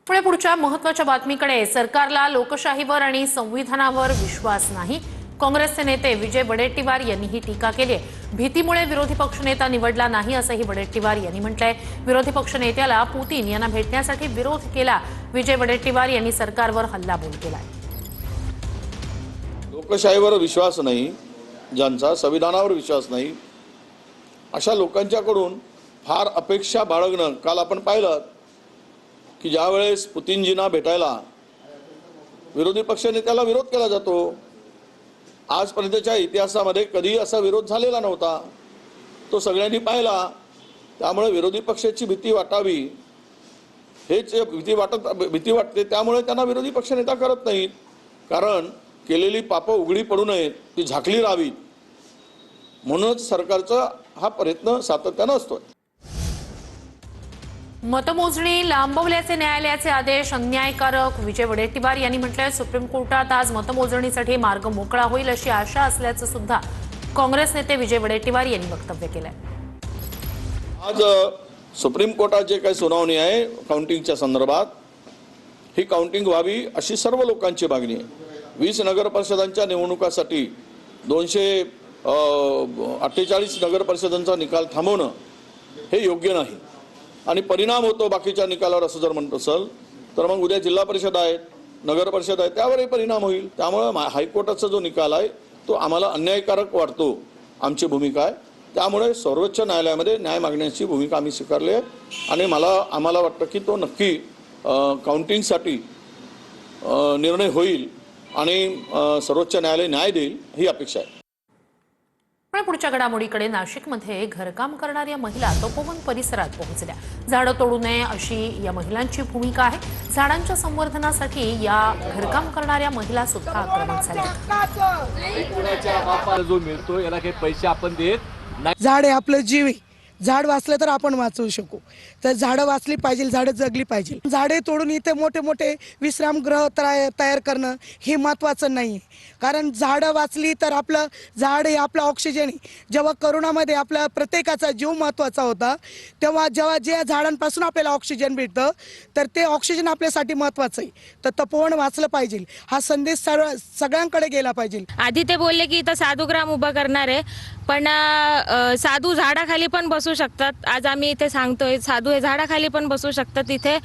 पुढे पुढच्या महत्त्वाच्या बातमीकडे. सरकारला लोकशाहीवर आणि संविधानावर विश्वास नाही. काँग्रेसचे नेते विजय वडेट्टीवार यांनी ही टीका केली आहे. भीतीमुळे विरोधी पक्षनेता निवडला नाही असंही वडेट्टीवार यांनी म्हटलंय. विरोधी पक्षनेत्याला पुतीन यांना भेटण्यासाठी विरोध केला. विजय वडेट्टीवार यांनी सरकारवर हल्लाबोल केलाय. लोकशाहीवर विश्वास नाही, ज्यांचा संविधानावर विश्वास नाही, अशा लोकांच्याकडून फार अपेक्षा बाळगणं. काल आपण पाहिलं की ज्यावेळेस पुतीनजींना भेटायला विरोधी पक्षनेत्याला विरोध केला जातो, आजपर्यंतच्या इतिहासामध्ये कधी असा विरोध झालेला नव्हता. तो सगळ्यांनी पाहिला. त्यामुळे विरोधी पक्षाची भीती वाटावी हेच भीती वाटते. त्यामुळे त्यांना विरोधी पक्षनेता करत नाहीत. कारण केलेली पापं उघडी पडू नयेत, ती झाकली राहावीत, म्हणूनच सरकारचा हा प्रयत्न सातत्यानं असतो. मतमोजणी लांबवल्याचे न्यायालयाचे आदेश अन्यायकारक. विजय वडेट्टीवार यांनी म्हटलंय. सुप्रीम कोर्टात आज मतमोजणीसाठी मार्ग मोकळा होईल अशी आशा असल्याचं सुद्धा काँग्रेस नेते विजय वडेट्टीवार यांनी वक्तव्य केलंय. आज सुप्रीम कोर्टात जे काही सुनावणी आहे काउंटिंगच्या संदर्भात, ही काउंटिंग व्हावी अशी सर्व लोकांची मागणी आहे. 20 नगर परिषदांच्या निवडणुकासाठी 248 नगर परिषदांचा निकाल थांबवणं हे योग्य नाही आणि परिणाम होतो बाकीच्या निकालावर असं जर म्हणत असेल तर मग उद्या जिल्हा परिषद आहेत, नगर परिषद आहे, त्यावरही परिणाम होईल. त्यामुळे हायकोर्टाचा जो निकाल आहे तो आम्हाला अन्यायकारक वाटतो. आमची भूमिका आहे. त्यामुळे सर्वोच्च न्यायालयामध्ये न्याय मागण्याची भूमिका आम्ही स्वीकारली आहे आणि आम्हाला वाटतं की तो नक्की काउंटिंगसाठी निर्णय होईल आणि सर्वोच्च न्यायालय न्याय देईल ही अपेक्षा आहे. पण पुढच्या घडामोडीकडे. नाशिकमध्ये घरकाम करणाऱ्या महिला तपोवन परिसरात पोहोचल्या. झाडं तोडू नये अशी या महिलांची भूमिका आहे. झाडांच्या संवर्धनासाठी या घरकाम करणाऱ्या महिला सुद्धा आक्रमक झाल्या. जो मिळतो याला काही पैसे आपण देत नाही. झाड हे आपलं जीव आहे. झाड वाचलं तर आपण वाचवू शकू. तर झाडं वाचली पाहिजे, झाडं जगली पाहिजे. झाडे तोडून इथे मोठे मोठे विश्रामगृह तयार करणं हे महत्त्वाचं नाही आहे. कारण झाडं वाचली तर आपलं झाड हे आपलं ऑक्सिजन आहे. जेव्हा करोनामध्ये आपला प्रत्येकाचा जीव महत्त्वाचा होता, तेव्हा जेव्हा ज्या झाडांपासून आपल्याला ऑक्सिजन भेटतं तर ते ऑक्सिजन आपल्यासाठी महत्त्वाचं आहे. तर तपोवन वाचलं पाहिजे हा संदेश सगळ्यांकडे गेला पाहिजे. आधी ते बोलले की इथं साधूग्राम उभा करणार आहे, पण साधू झाडाखाली पण बसू शकतात. आज आम्ही इथे सांगतोय साधू हे झाडाखाली पण बसू शकतात. इथे